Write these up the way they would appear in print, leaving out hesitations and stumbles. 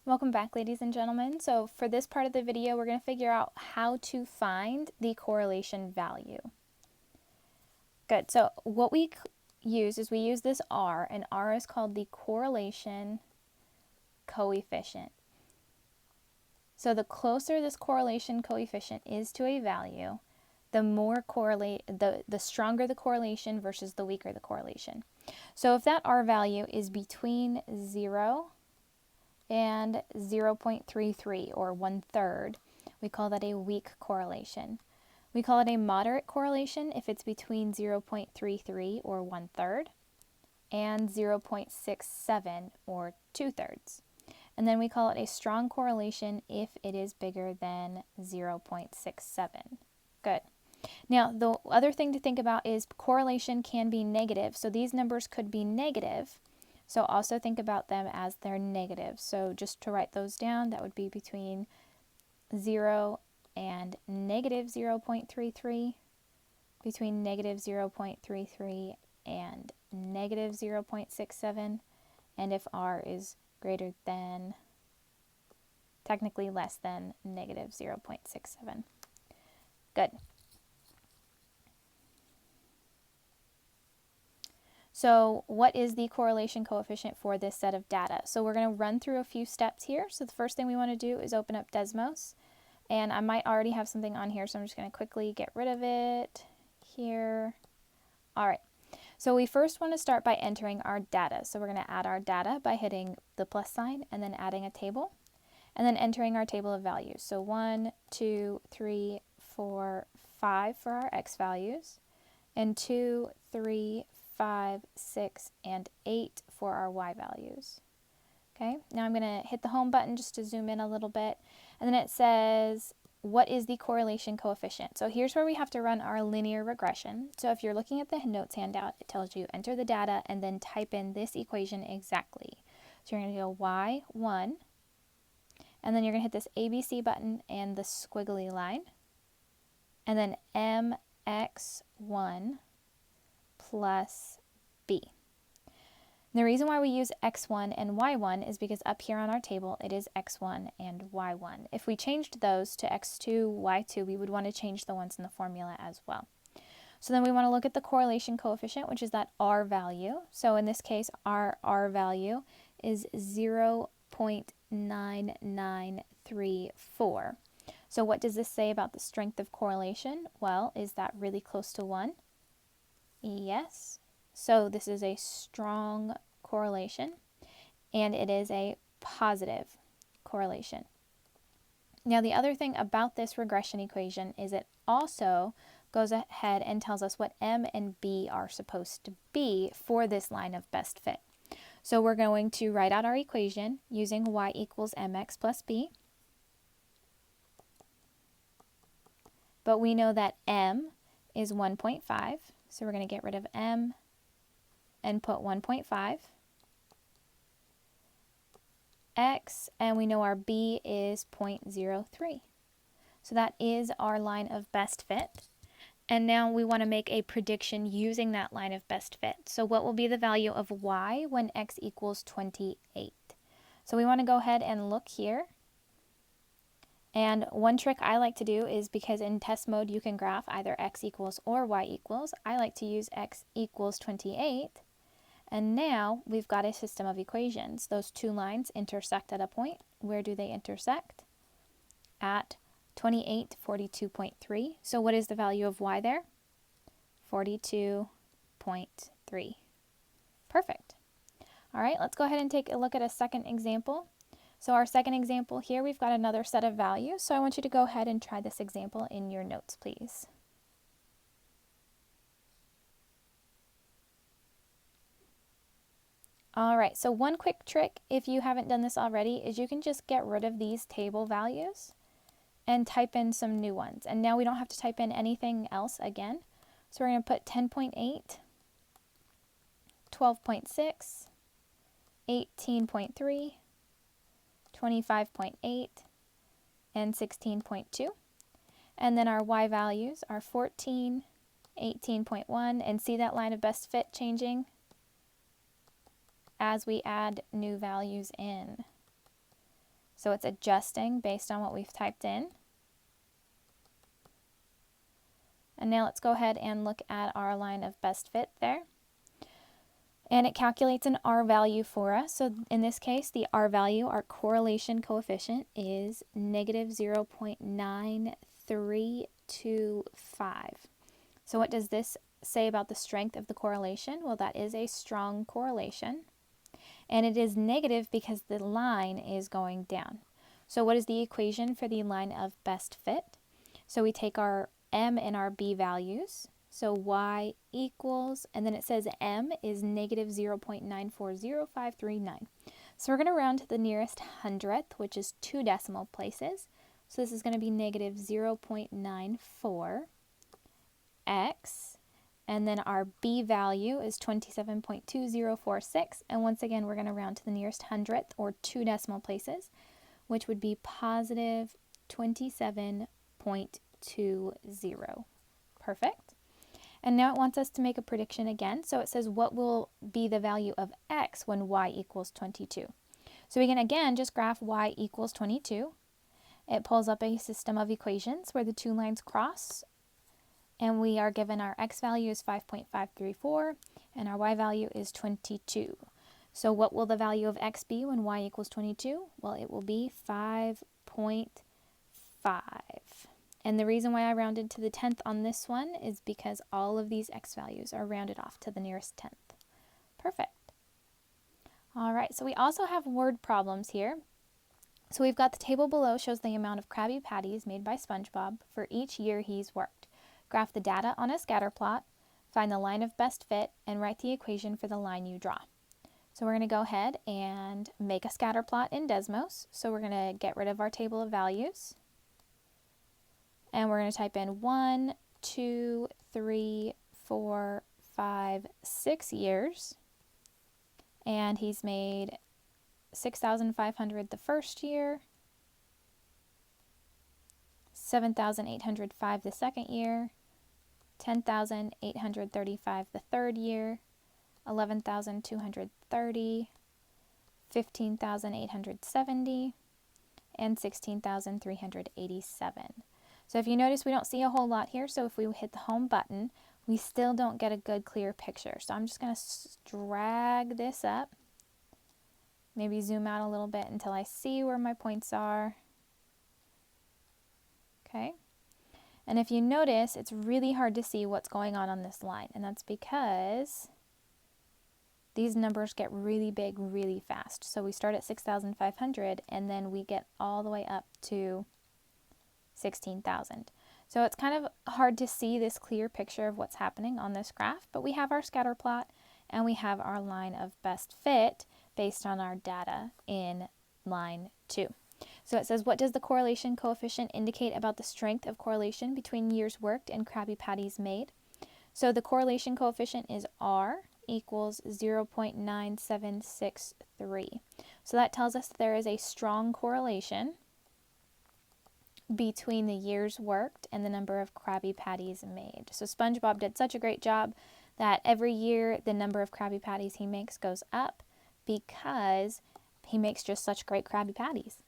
Welcome back, ladies and gentlemen. So for this part of the video, we're going to figure out how to find the correlation value. Good. So what we use is we use this R, and R is called the correlation coefficient. So the closer this correlation coefficient is to a value, the stronger the correlation versus the weaker the correlation. So if that R value is between 0 and 0.33 or 1/3, we call that a weak correlation. We call it a moderate correlation if it's between 0.33 or 1/3 and 0.67 or 2/3. And then we call it a strong correlation if it is bigger than 0.67. Good. Now, the other thing to think about is correlation can be negative. So these numbers could be negative. So also think about them as they're negative. So just to write those down, that would be between 0 and negative 0.33, between negative 0.33 and negative 0.67, and if R is greater than, technically less than, negative 0.67. Good. So what is the correlation coefficient for this set of data? So we're going to run through a few steps here. So the first thing we want to do is open up Desmos. And I might already have something on here, so I'm just going to quickly get rid of it here. All right. So we first want to start by entering our data. So we're going to add our data by hitting the plus sign and then adding a table. And then entering our table of values. So 1, 2, 3, 4, 5 for our x values. And 2, 3, 5, 6, and 8 for our y values. Okay, now I'm going to hit the home button just to zoom in a little bit. And then it says, what is the correlation coefficient? So here's where we have to run our linear regression. So if you're looking at the notes handout, it tells you enter the data and then type in this equation exactly. So you're going to go y1, and then you're going to hit this ABC button and the squiggly line, and then mx1 plus b. And the reason why we use x1 and y1 is because up here on our table it is x1 and y1. If we changed those to x2, y2, we would want to change the ones in the formula as well. So then we want to look at the correlation coefficient, which is that R value. So in this case, our R value is 0.9934. So what does this say about the strength of correlation? Well, is that really close to 1? Yes. So this is a strong correlation, and it is a positive correlation. Now, the other thing about this regression equation is it also goes ahead and tells us what M and B are supposed to be for this line of best fit. So we're going to write out our equation using y equals mx plus b. But we know that M is 1.5. So we're going to get rid of M and put 1.5. X, and we know our B is 0.03. So that is our line of best fit. And now we want to make a prediction using that line of best fit. So what will be the value of Y when X equals 28? So we want to go ahead and look here. And one trick I like to do is, because in test mode you can graph either X equals or Y equals, I like to use X equals 28. And now we've got a system of equations. Those two lines intersect at a point. Where do they intersect? At 28, 42.3. So what is the value of Y there? 42.3. Perfect. All right, let's go ahead and take a look at a second example. So our second example here, we've got another set of values. So I want you to go ahead and try this example in your notes, please. All right, so one quick trick, if you haven't done this already, is you can just get rid of these table values and type in some new ones. And now we don't have to type in anything else again. So we're going to put 10.8, 12.6, 18.3, 25.8, and 16.2. And then our Y values are 14, 18.1, and see that line of best fit changing as we add new values in. So it's adjusting based on what we've typed in. And now let's go ahead and look at our line of best fit there. And it calculates an R value for us. So in this case, the R value, our correlation coefficient, is negative 0.9325. So what does this say about the strength of the correlation? Well, that is a strong correlation. And it is negative because the line is going down. So what is the equation for the line of best fit? So we take our M and our B values. So y equals, and then it says M is negative 0.940539. So we're going to round to the nearest hundredth, which is 2 decimal places. So this is going to be negative 0.94 x, and then our B value is 27.2046, and once again we're going to round to the nearest hundredth, or 2 decimal places, which would be positive 27.20. Perfect. And now it wants us to make a prediction again. So it says, what will be the value of x when y equals 22? So we can again just graph y equals 22. It pulls up a system of equations where the 2 lines cross, and we are given our x value is 5.534 and our y value is 22. So what will the value of x be when y equals 22? Well, it will be 5.5. And the reason why I rounded to the 10th on this one is because all of these x values are rounded off to the nearest 10th. Perfect. All right, so we also have word problems here. So we've got the table below shows the amount of Krabby Patties made by SpongeBob for each year he's worked. Graph the data on a scatter plot, find the line of best fit, and write the equation for the line you draw. So we're going to go ahead and make a scatter plot in Desmos. So we're going to get rid of our table of values. And we're going to type in 1, 2, 3, 4, 5, 6 years. And he's made 6,500 the first year, 7,805 the second year, 10,835 the third year, 11,230, 15,870, and 16,387. So if you notice, we don't see a whole lot here, so if we hit the home button, we still don't get a good clear picture. So I'm just going to drag this up, maybe zoom out a little bit until I see where my points are. Okay. And if you notice, it's really hard to see what's going on this line, and that's because these numbers get really big really fast. So we start at 6,500 and then we get all the way up to 16,000. So it's kind of hard to see this clear picture of what's happening on this graph, but we have our scatter plot and we have our line of best fit based on our data in line 2. So it says, what does the correlation coefficient indicate about the strength of correlation between years worked and Krabby Patties made? So the correlation coefficient is R equals 0.9763. So that tells us there is a strong correlation between the years worked and the number of Krabby Patties made. So SpongeBob did such a great job that every year the number of Krabby Patties he makes goes up because he makes just such great Krabby Patties.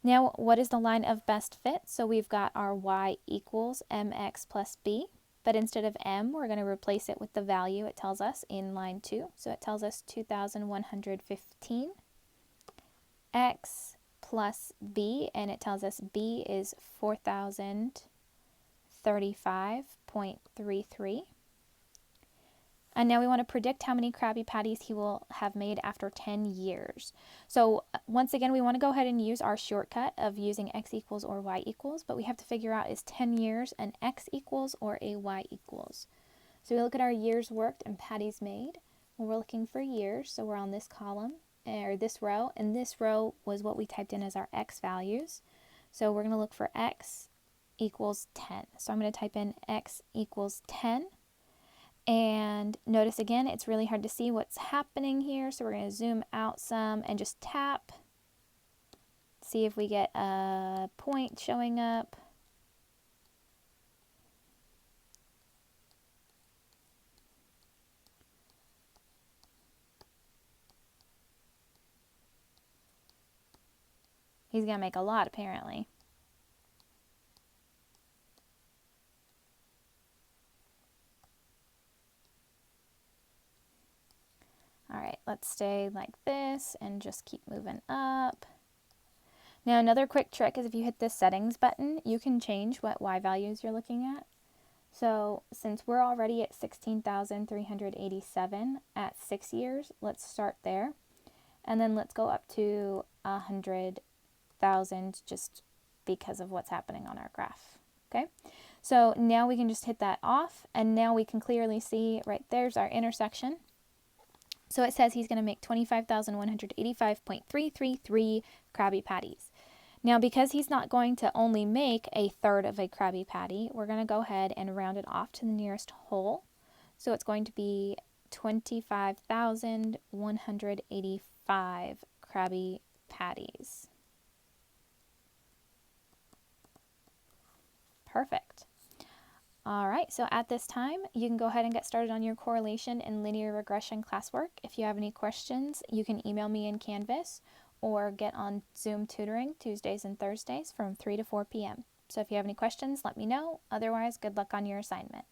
Now, what is the line of best fit? So we've got our y equals mx plus b, but instead of m, we're going to replace it with the value it tells us in line 2. So it tells us 2,115 x plus b, and it tells us b is 4,035.33. And now we want to predict how many Krabby Patties he will have made after 10 years. So once again, we want to go ahead and use our shortcut of using x equals or y equals, but we have to figure out, is 10 years an x equals or a y equals? So we look at our years worked and patties made. Well, we're looking for years, so we're on this column, or this row, and this row was what we typed in as our x values. So we're going to look for x equals 10. So I'm going to type in x equals 10. And notice again, it's really hard to see what's happening here. So we're going to zoom out some and just tap. See if we get a point showing up. He's going to make a lot, apparently. All right, let's stay like this and just keep moving up. Now, another quick trick is if you hit this settings button, you can change what Y values you're looking at. So since we're already at 16,387 at 6 years, let's start there. And then let's go up to 100,000 just because of what's happening on our graph. Okay, so now we can just hit that off, and now we can clearly see right there's our intersection. So it says he's going to make 25,185.333 Krabby Patties. Now, because he's not going to only make a third of a Krabby Patty, we're going to go ahead and round it off to the nearest whole. So it's going to be 25,185 Krabby Patties. Perfect. All right, so at this time, you can go ahead and get started on your correlation and linear regression classwork. If you have any questions, you can email me in Canvas or get on Zoom tutoring Tuesdays and Thursdays from 3 to 4 p.m. So if you have any questions, let me know. Otherwise, good luck on your assignment.